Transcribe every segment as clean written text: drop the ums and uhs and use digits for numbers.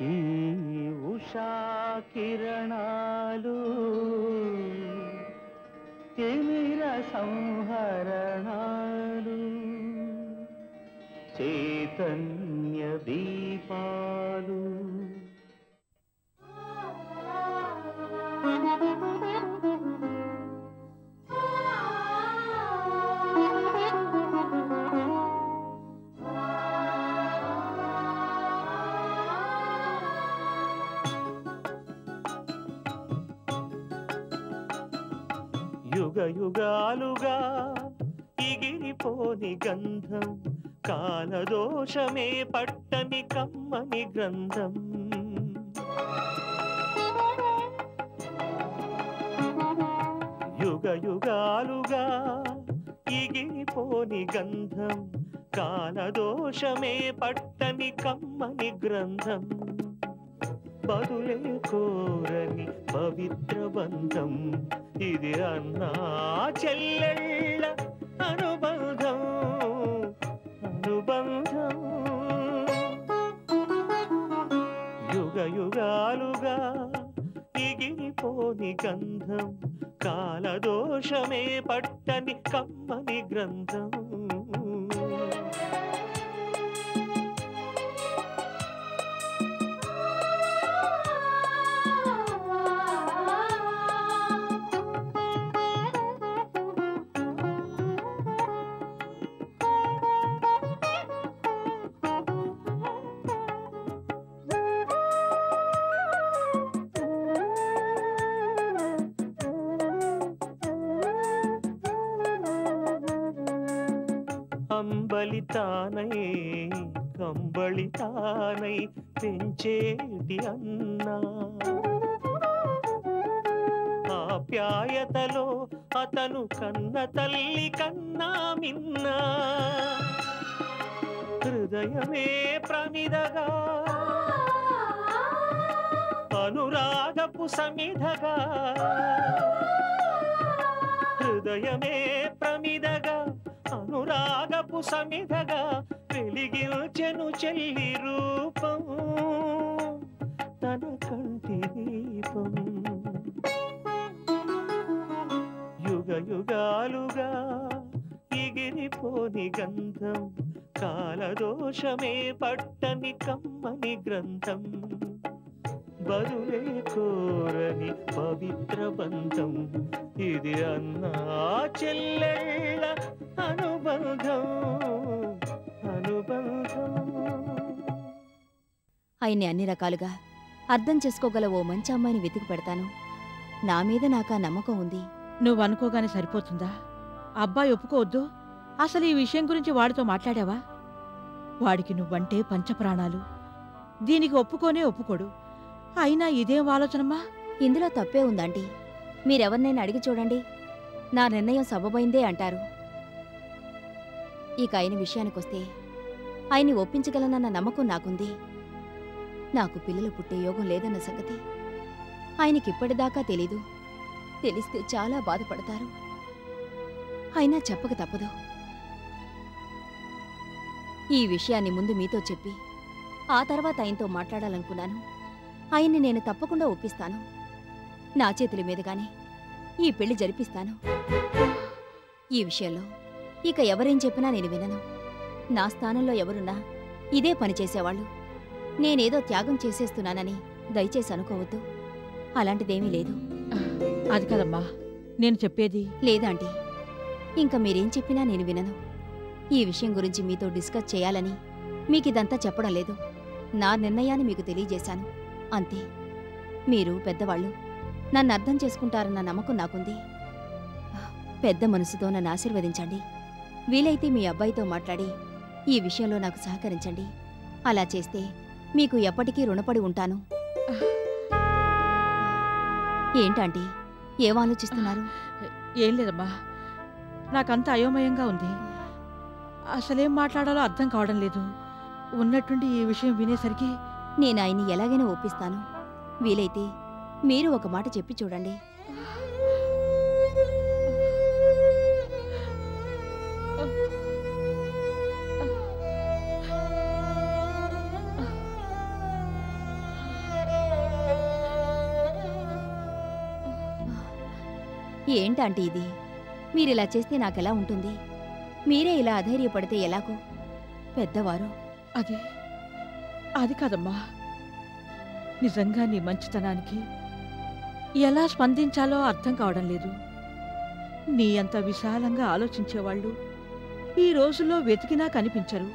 ఈ ఉషా కిరణాలు తిమిర సంహరణాలు చైతన్య దీపాలు యుగ యుగాలుగా ఇగిరిపోని గంధం కాలదోషమే పట్టని కమ్మని గ్రంథం యుగ యుగాలుగా ఇగిరిపోని గంధం కాలదోషమే పట్టని కమ్మని గ్రంథం బదులే కోరని పవిత్ర బంధం ఇది అన్నా చెల్లెళ్ళ అనుబంధం అనుబంధం యుగ యుగాలుగా ఇగిరిపోని గంధం కాలదోషమే పట్టని కమ్మని గ్రంథం అంబలితానై కంబళితానై పెంచేటి అన్నా ఆప్యాయతలో అతను కన్న తల్లి కన్నా మిన్నా హృదయమే ప్రమిదగా అనురాగపు సమిధగా హృదయమే ప్రమిదగా అనురాగపు సమిధగా వెలిగించెను చెల్లి రూపం తన కంటి దీపం యుగ యుగాలుగా ఎగిరిపోని గంధం కాలదోషమే పట్టని కమ్మని గ్రంథం బదులే కోరని పవిత్ర బంధం ఇది అన్నా చెల్లెళ్ళ అనుబంధం అనుబంధం. ఆయన్ని అన్ని రకాలుగా అర్థం చేసుకోగల ఓ మంచి అమ్మాయిని వెతికి పెడతాను. నా మీద నాకా నమ్మకం ఉంది. నువ్వు అనుకోగానే సరిపోతుందా? అబ్బాయి ఒప్పుకోవద్దు. అసలు ఈ విషయం గురించి వాడితో మాట్లాడావా? వాడికి నువ్వంటే పంచప్రాణాలు. దీనికి ఒప్పుకోనే ఒప్పుకోడు. అయినా ఇదేం ఆలోచనమ్మా? ఇందులో తప్పే ఉందంటీ. మీరెవరినైనా అడిగి చూడండి, నా నిర్ణయం సబబైందే అంటారు. ఇక ఆయన విషయానికొస్తే ఆయన్ని ఒప్పించగలనన్న నమ్మకం నాకుంది. నాకు పిల్లలు పుట్టే యోగం లేదన్న సంగతి ఆయనకిప్పటిదాకా తెలీదు. తెలిస్తే చాలా బాధపడతారు. అయినా చెప్పక తప్పదు. ఈ విషయాన్ని ముందు మీతో చెప్పి ఆ తర్వాత ఆయనతో మాట్లాడాలనుకున్నాను. ఆయన్ని నేను తప్పకుండా ఒప్పిస్తాను. నా చేతుల మీదుగానే ఈ పెళ్లి జరిపిస్తాను. ఈ విషయంలో ఇక ఎవరేం చెప్పినా నేను వినను. నా స్థానంలో ఎవరున్నా ఇదే పని చేసేవాళ్ళు. నేనేదో త్యాగం చేసేస్తున్నానని దయచేసి అనుకోవద్దు. అలాంటిదేమీ లేదు. అది కదమ్మా నేను చెప్పేది. లేదాంటీ, ఇంక మీరేం చెప్పినా నేను వినను. ఈ విషయం గురించి మీతో డిస్కస్ చేయాలని మీకిదంతా చెప్పడం లేదు. నా నిర్ణయాన్ని మీకు తెలియజేశాను అంతే. మీరు పెద్దవాళ్ళు, నన్ను అర్థం చేసుకుంటారన్న నమ్మకం నాకుంది. పెద్ద మనసుతో నన్ను ఆశీర్వదించండి. వీలైతే మీ అబ్బాయితో మాట్లాడి ఈ విషయంలో నాకు సహకరించండి. అలా చేస్తే మీకు ఎప్పటికీ రుణపడి ఉంటాను. ఏంటంటీ, ఏం ఆలోచిస్తున్నారు? ఏం లేదమ్మా, నాకంత అయోమయంగా ఉంది. అసలేం మాట్లాడాలో అర్థం కావడం లేదు. ఉన్నట్టుండి ఈ విషయం వినేసరికి నేను ఆయన్ని ఎలాగైనా ఒప్పిస్తాను. వీలైతే మీరు ఒక మాట చెప్పి చూడండి. ఏంటంటే ఇది? మీరిలా చేస్తే నాకెలా ఉంటుంది? మీరే ఇలా అధైర్యపడితే ఎలాగో? పెద్దవారు. అది కాదమ్మా. నిజంగా నీ మంచితనానికి ఎలా స్పందించాలో అర్థం కావడం లేదు. నీ అంత విశాలంగా ఆలోచించేవాళ్ళు ఈ రోజుల్లో వెతికినా కనిపించరు.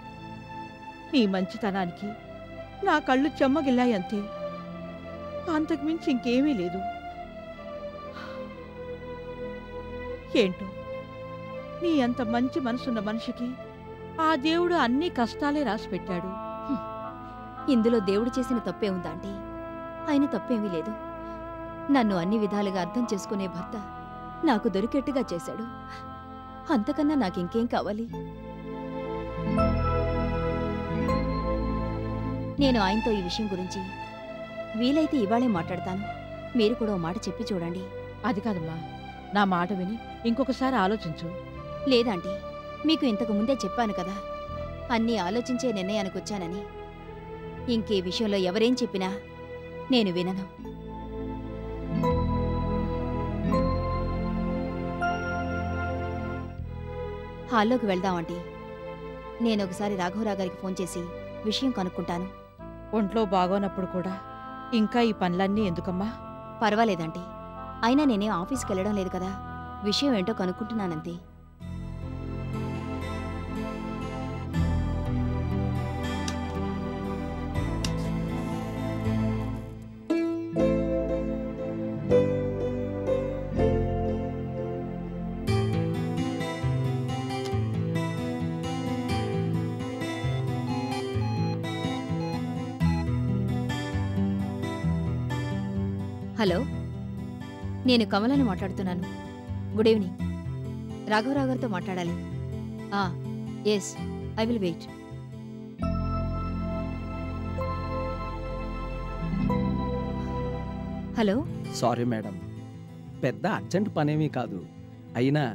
నీ మంచితనానికి నా కళ్ళు చెమ్మగిల్లాయంతే. అంతకుమించి ఇంకేమీ లేదు. ఏంటో, నీ అంత మంచి మనసున్న మనిషికి ఆ దేవుడు అన్ని కష్టాలే రాసిపెట్టాడు. ఇందులో దేవుడు చేసిన తప్పే ఉందాంటీ? ఆయన తప్పేమీ లేదు. నన్ను అన్ని విధాలుగా అర్థం చేసుకునే భర్త నాకు దొరికేట్టుగా చేశాడు. అంతకన్నా నాకింకేం కావాలి? నేను ఆయనతో ఈ విషయం గురించి వీలైతే ఇవాళే మాట్లాడతాను. మీరు కూడా ఓ మాట చెప్పి చూడండి. అది కాదమ్మా, నా మాట విని ఇంకొకసారి ఆలోచించు. లేదంటీ, మీకు ఇంతకు ముందే చెప్పాను కదా, అన్నీ ఆలోచించే నిర్ణయానికి వచ్చానని. ఇంకే విషయంలో ఎవరేం చెప్పినా నేను వినను. హాల్లోకి వెళ్దామంటీ. నేనొకసారి రాఘవరావు గారికి ఫోన్ చేసి విషయం కనుక్కుంటాను. ఒంట్లో బాగోనప్పుడు కూడా ఇంకా ఈ పనులన్నీ ఎందుకమ్మా? పర్వాలేదంటీ, అయినా నేనే ఆఫీస్కి వెళ్ళడం లేదు కదా, విషయం ఏంటో కనుక్కుంటున్నానంతే. హలో, నేను కమలని మాట్లాడుతున్నాను. Good evening. రాఘవరావు గారితో మాట్లాడాలి. Yes, I will wait. Hello. Sorry madam, పెద్ద అర్జెంట్ పనేమీ కాదు. అయినా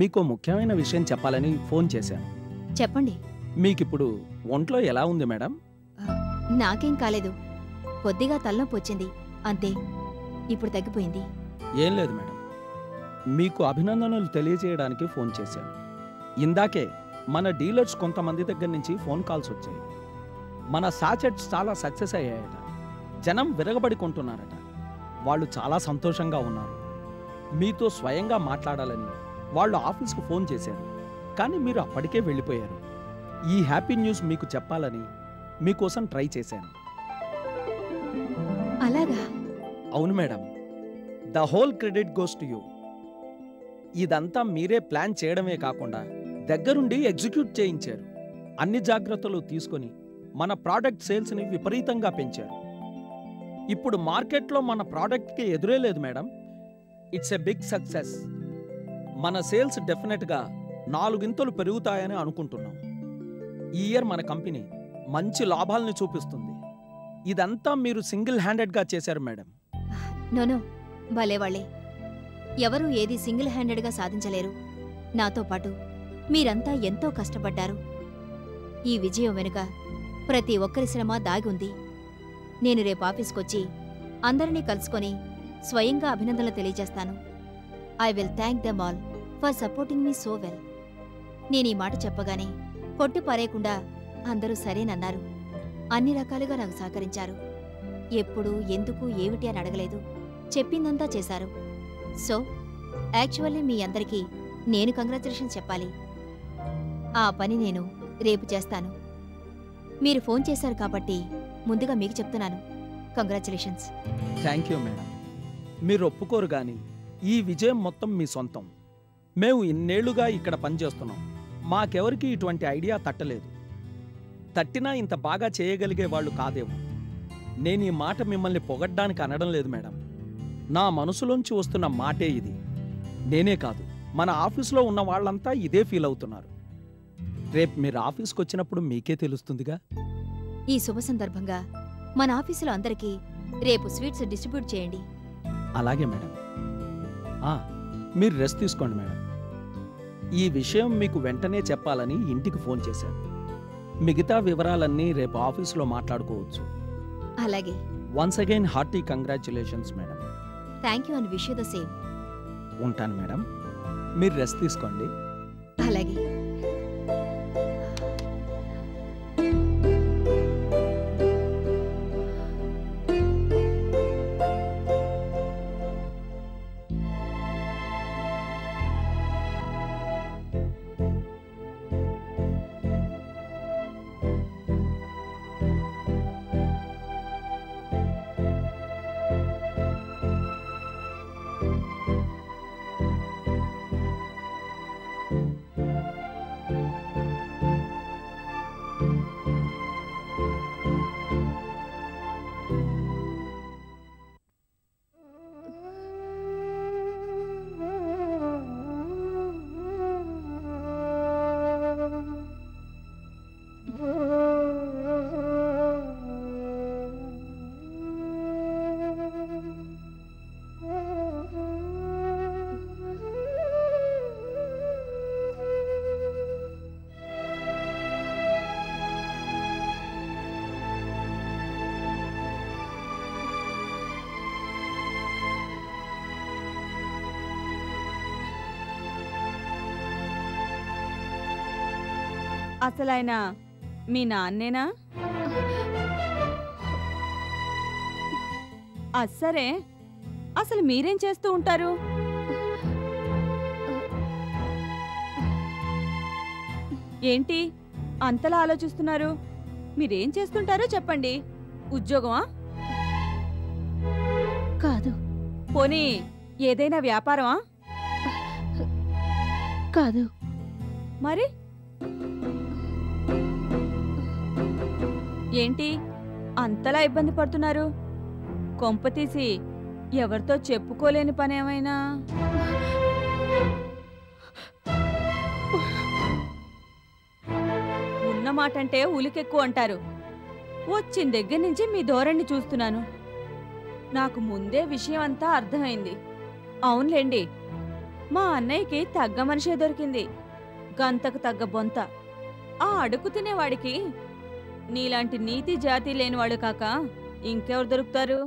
మీకు ముఖ్యమైన విషయం చెప్పాలని ఫోన్ చేశాను. చెప్పండి. మీకిప్పుడు ఒంట్లో ఎలా ఉంది మేడం? నాకేం కాలేదు, కొద్దిగా తలనొప్పి వచ్చింది అంతే. ఇప్పుడు తగ్గిపోయింది. ఏం లేదు మేడం, మీకు అభినందనలు తెలియజేయడానికి ఫోన్ చేశాను. ఇందాకే మన డీలర్స్ కొంతమంది దగ్గర నుంచి ఫోన్ కాల్స్ వచ్చాయి. మన సాచెట్స్ చాలా సక్సెస్ అయ్యాయట. జనం విరగబడి కొంటున్నారట. వాళ్ళు చాలా సంతోషంగా ఉన్నారు. మీతో స్వయంగా మాట్లాడాలని వాళ్ళు ఆఫీస్కు ఫోన్ చేశారు. కానీ మీరు అప్పటికే వెళ్ళిపోయారు. ఈ హ్యాపీ న్యూస్ మీకు చెప్పాలని మీకోసం ట్రై చేశాను. అలాగా? అవును madam, the whole credit goes to you. ఇదంతా మీరే ప్లాన్ చేయడమే కాకుండా దగ్గరుండి ఎగ్జిక్యూట్ చేయించారు. అన్ని జాగ్రత్తలు తీసుకొని మన ప్రోడక్ట్ సేల్స్ని విపరీతంగా పెంచారు. ఇప్పుడు మార్కెట్లో మన ప్రోడక్ట్కి ఎదురే లేదు madam. It's a big success. మన సేల్స్ డెఫినెట్గా 4 ఇంతలు పెరుగుతాయని అనుకుంటున్నాం. ఈ ఇయర్ మన కంపెనీ మంచి లాభాలని చూపిస్తుంది. ఇదంతా మీరు సింగిల్ హ్యాండెడ్గా చేశారు మేడం. నోనో, భలేవాళ్లే. ఎవరూ ఏది సింగిల్ హ్యాండెడ్గా సాధించలేరు. నాతో పాటు మీరంతా ఎంతో కష్టపడ్డారు. ఈ విజయం వెనుక ప్రతి ఒక్కరి శ్రమ దాగి ఉంది. నేను రేపు ఆఫీస్కొచ్చి అందరినీ కలుసుకొని స్వయంగా అభినందనలు తెలియజేస్తాను. I will thank them all for supporting me so well. నేనీ మాట చెప్పగానే కొట్టి పారేయకుండా అందరూ సరేనన్నారు. అన్ని రకాలుగా నాకు సహకరించారు. ఎప్పుడు, ఎందుకు, ఏమిటి అని అడగలేదు. చెప్పిందంతా చేశారు. సో యాక్చువల్లీ మీ అందరికీ నేను కంగ్రాచులేషన్స్ చెప్పాలి. ఆ పని నేను రేపు చేస్తాను. మీరు ఫోన్ చేశారు కాబట్టి ముందుగా మీకు చెప్తున్నాను, కంగ్రాచులేషన్స్. Thank you madam. మీరు ఒప్పుకోరు గాని ఈ విజయం మొత్తం మీ సొంతం. మేము ఇన్నేళ్లుగా ఇక్కడ పనిచేస్తున్నాం. మాకెవరికి ఇటువంటి ఐడియా తట్టలేదు. తట్టినా ఇంత బాగా చేయగలిగే వాళ్ళు కాదేమో. నేను ఈ మాట మిమ్మల్ని పొగడ్డానికి అనడం లేదు మేడం. నా మనసులోంచి వస్తున్న మాటే ఇది. నేనే కాదు, మన ఆఫీసులో ఉన్న వాళ్ళంతా ఇదే ఫీల్ అవుతున్నారు. రేపు మీరు ఆఫీస్కి వచ్చినప్పుడు మీకే తెలుస్తుందిగా. ఈ శుభ సందర్భంగా మన ఆఫీసులో అందరికీ రేపు స్వీట్స్ డిస్ట్రిబ్యూట్ చేయండి. అలాగే మేడం. మీరు రెస్ట్ తీసుకోండి మేడం. ఈ విషయం మీకు వెంటనే చెప్పాలని ఇంటికి ఫోన్ చేశాను. మిగతా వివరాలన్నీ రేపు ఆఫీసులో మాట్లాడుకోవచ్చు. అలాగే. Once again hearty congratulations madam. Thank you and wish you the same. ఉంటాను మేడం, మీరు రెస్ట్ తీసుకోండి. అలాగే. అసలైన మీ నాన్నేనా? సరే, అసలు మీరేం చేస్తూ ఉంటారు? ఏంటి అంతలా ఆలోచిస్తున్నారు? మీరేం చేస్తుంటారో చెప్పండి. ఉద్యోగమా? కాదు. పోనీ ఏదైనా వ్యాపారమా? కాదు. మరి ఏంటి అంతలా ఇబ్బంది పడుతున్నారు? కొంపతీసి ఎవరితో చెప్పుకోలేని పనేమైనా? ఉన్నమాటంటే ఉలికెక్కువ అంటారు. వచ్చిన దగ్గర నుంచి మీ ధోరణి చూస్తున్నాను. నాకు ముందే విషయం అంతా అర్థమైంది. అవునులేండి, మా అన్నయ్యకి తగ్గ మనిషే దొరికింది. గంతకు తగ్గ బొంత. ఆ అడుగు తినేవాడికి నీలాంటి నీతి జాతి లేనివాడు కాక ఇంకెవరు దొరుకుతారు?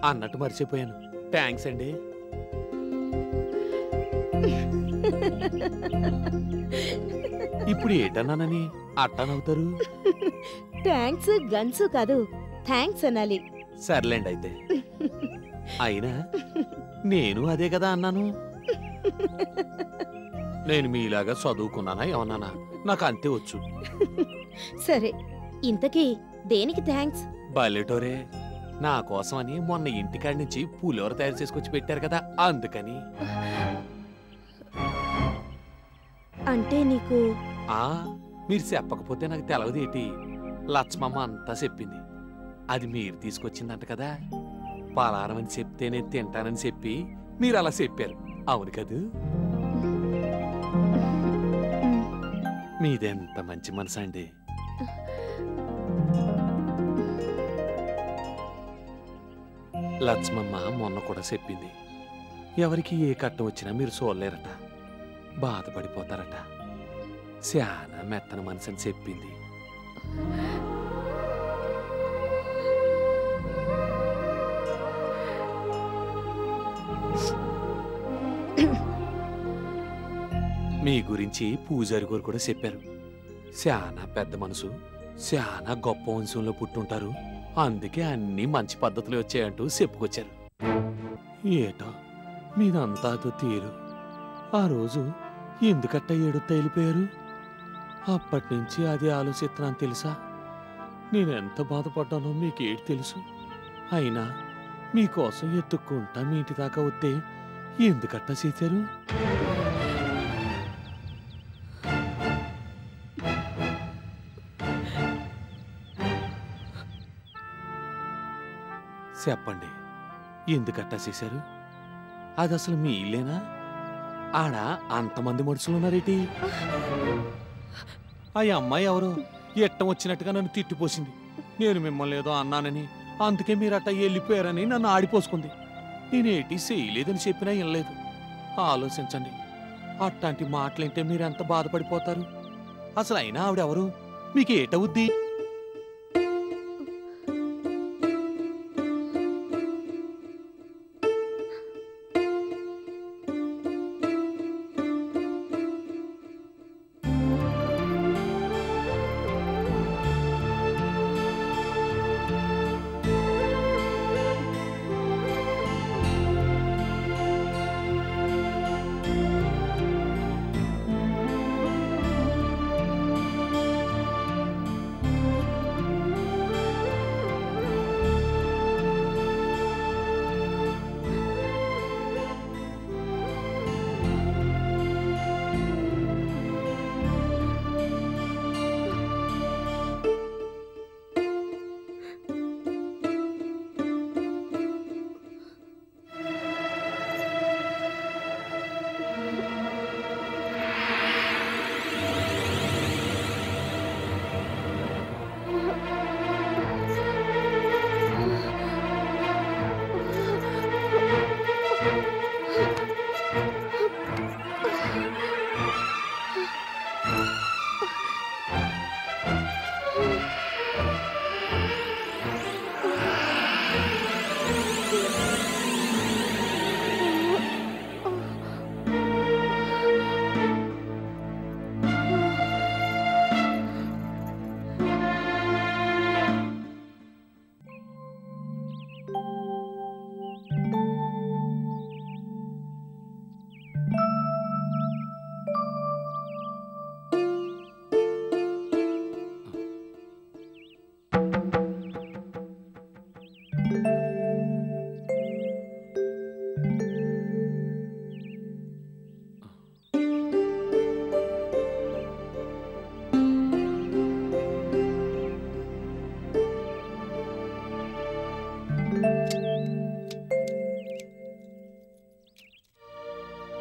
అన్నట్టు మర్చిపోయాను. థ్యాంక్స్ అండి. ఇప్పుడు ఏటన్నానని అట్టనవుతారు? థ్యాంక్స్ గన్స్ కాదు, థ్యాంక్స్ అనాలి. సర్లేండి అయితే. అయినా నేను అదే కదా అన్నాను. నేను మీలాగా చదువుకున్నానా ఏమన్నానా? నాకు అంతే వచ్చు. సరే, ఇంతకీ దేనికి థ్యాంక్స్? బల్లెటోరే, నా కోసమని మొన్న ఇంటికాడి నుంచి పులిహోర తయారు చేసుకొచ్చి పెట్టారు కదా, అందుకని. అంటే నీకు మీరు చెప్పకపోతే నాకు తెలవదేటి. లక్ష్మమ్మ అంతా చెప్పింది. అది మీరు తీసుకొచ్చిందంట కదా. పలారం అని చెప్తేనే తింటానని చెప్పి మీరు అలా చెప్పారు. అవును కదూ? మీదెంత మంచి మనసు అండి. లక్ష్మమ్మ మొన్న కూడా చెప్పింది, ఎవరికి ఏ కట్టం వచ్చినా మీరు చూడలేరట, బాధపడిపోతారట. చాలా మెత్తన మనసు అని చెప్పింది. మీ గురించి పూజారి గారు కూడా చెప్పారు. చాలా పెద్ద మనసు, చాలా గొప్ప వంశంలో పుట్టుంటారు, అందుకే అన్ని మంచి పద్ధతులు వచ్చాయంటూ చెప్పుకొచ్చారు. ఏటో మీదంతా తీరు. ఆ రోజు ఎందుకట్ట ఏడుతా వెళ్ళిపోయారు? అప్పటి నుంచి అది ఆలోచిస్తున్నాను తెలుసా? నేనెంత బాధపడ్డానో మీకేటి తెలుసు. అయినా మీకోసం ఎత్తుక్కుంటా మీ ఇంటి దాకా వస్తే ఎందుకట్ట చేశారు? చెప్పండి, ఎందుకట్టా చేశారు? అది అసలు మీ ఇల్లేనా? ఆడ అంతమంది మనుషులు ఉన్నారేటి? ఆ అమ్మాయి ఎవరు ఎట్టం వచ్చినట్టుగా నన్ను తిట్టిపోసింది. నేను మిమ్మల్ని ఏదో అన్నానని, అందుకే మీరు అట్ట వెళ్ళిపోయారని నన్ను ఆడిపోసుకుంది. నేనేటి చేయలేదని చెప్పినా వినలేదు. ఆలోచించండి, అట్లాంటి మాటలంటే మీరెంత బాధపడిపోతారు. అసలు అయినా ఆవిడెవరు? మీకేటవుద్ది?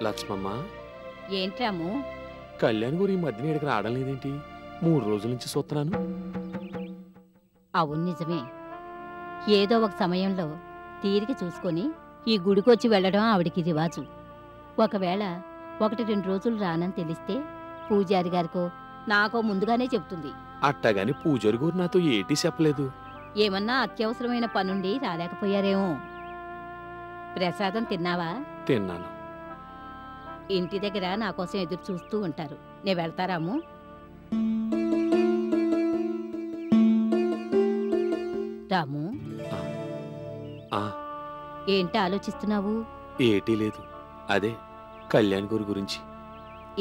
లక్ష్మమ్మ, ఏంట్రాము? కళ్యాణ్ గురి ఈ మధ్యన ఇక్కడికి రావడం లేదేంటి? 3 రోజుల నుంచి చూస్తున్నాను. అవును, నిజమే. ఏదో ఒక సమయంలో తీరిక చూసుకొని ఈ గుడికొచ్చి వెళ్ళడం ఆవిడికి రివాజు. ఒకవేళ 1-2 రోజులు రానని తెలిస్తే పూజారి గారికో నాకో ముందుగానే చెప్తుంది. అట్టగాని పూజారి గారు నాతో ఏటీ చెప్పలేదు. ఏమన్నా అత్యవసరమైన పనుండి రాలేకపోయారేమో. ప్రసాదం తిన్నావా? తిన్నాను. ఇంటి దగ్గర నా కోసం ఎదురు చూస్తూ ఉంటారు. నేను వెళ్తారాము? రాము, ఏంటి ఆలోచిస్తున్నావు? ఏటీ లేదు, అదే కళ్యాణ్ గారి గురించి.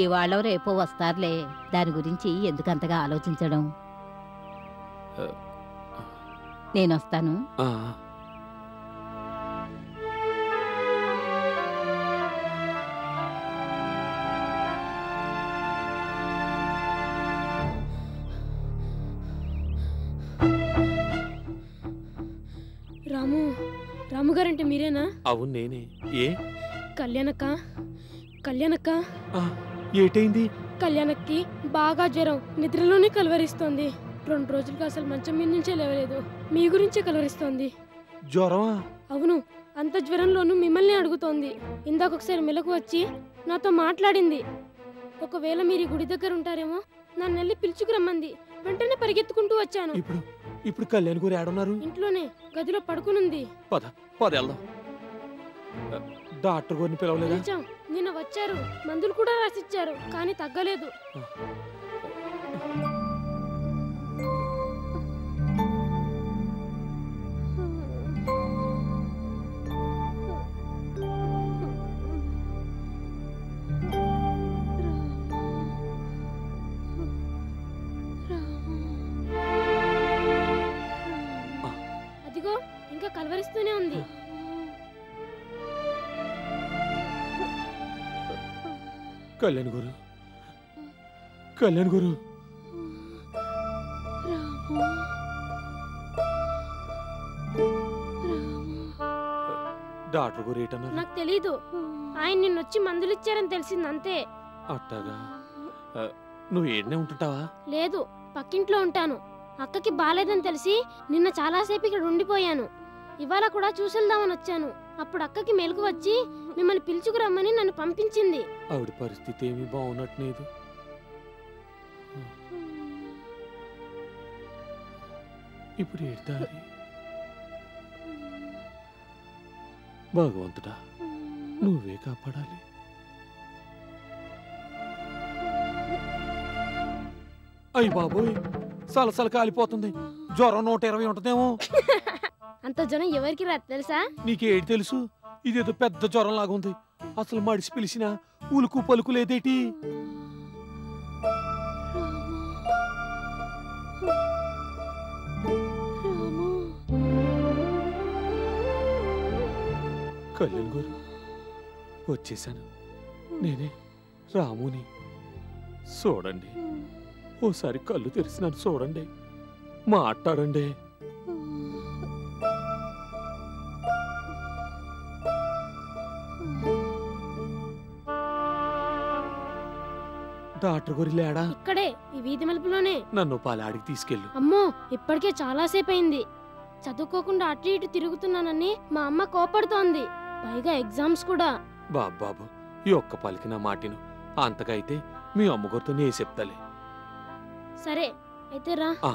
ఇవాళ రేపో వస్తారులే, దాని గురించి ఎందుకంతగా ఆలోచించడం. నేనొస్తాను. రాముగారంటే మీరేనా? అవును, నేనే. ఏ కళ్యాణక్క, కళ్యాణక్క, ఏటైంది? కళ్యాణక్కి బాగా జ్వరం, నిద్రలోనే కలవరిస్తోంది. 2 రోజులుగా అసలు మంచం మీద నుంచే లేవలేదు. మీ గురించే కలవరిస్తోంది. జ్వరమా? అవును, అంత జ్వరంలోనూ మిమ్మల్ని అడుగుతోంది. ఇందాక ఒకసారి మెలకు వచ్చి నాతో మాట్లాడింది. ఒకవేళ మీరు గుడి దగ్గర ఉంటారేమో నన్ను వెళ్ళి పిలుచుకురమ్మంది. వెంటనే పరిగెత్తుకుంటూ వచ్చాను. ఇప్పుడు కళ్యాణ్ గారు ఏడున్నారు? ఇంట్లోనే గదిలో పడుకునుంది. పద వెళ్దాం. డాక్టర్ గారిని పిలవలేదా? నిన్న వచ్చారు, మందులు కూడా రాసిచ్చారు, కానీ తగ్గలేదు. అదిగో ఇంకా కలవరిస్తూనే ఉంది. కళ్యాణ్ గారు, డాక్టర్ గారు ఏటన్నారు? నాకు తెలీదు. ఆయన నిన్నొచ్చి మందులిచ్చారని తెలిసింది అంతే. అట్టాగా నువ్వు ఏడనే ఉంటుంటావా? లేదు, పక్కింట్లో ఉంటాను. అక్కకి బాలేదని తెలిసి నిన్న చాలాసేపు ఇక్కడ ఉండిపోయాను. ఇవాళ కూడా చూసేద్దామని వచ్చాను. అప్పుడు అక్కకి మెలకు వచ్చి మిమ్మల్ని పిలుచుకురమ్మని నన్ను పంపించింది. ఆవిడ పరిస్థితి ఏమీ బాగున్నట్లేదు. ఇప్పుడు ఏడ్దారి భగవంతుడా, నువ్వే కాపాడాలి. అయ్యి బాబోయ్, సలసల కాలిపోతుంది. జ్వరం 120 ఉంటదేమో. అంత జ్వరం ఎవరికి రాదు తెలుసా? నీకేటి తెలుసు? ఇదేదో పెద్ద జ్వరం లాగుంది. అసలు మడిసి పిలిచినా ఉలుకు పలుకు లేదేటి? కళ్యాణ్ గారు, వచ్చేసాను. నేనే రాముని. చూడండి, ఓసారి కళ్ళు తెరిచినాను చూడండి, మాట్లాడండి. డాక్టర్ గారు లేడా? ఇక్కడే, ఈ వీధి మలుపులోనే. నన్ను పాలాడికి తీసుకెళ్ళు. అమ్మో, ఇప్పటికే చాలాసేపు అయింది. చదువుకోకుండా అటు ఇటు తిరుగుతున్నానని మా అమ్మ కోపడుతోంది. పైగా ఎగ్జామ్స్ కూడా. బాబు, ఈ ఒక్క పలికి నా మాటిను. అంతకైతే మీ అమ్మగారితో నే చెప్తాలే. సరే అయితే రా. ఆ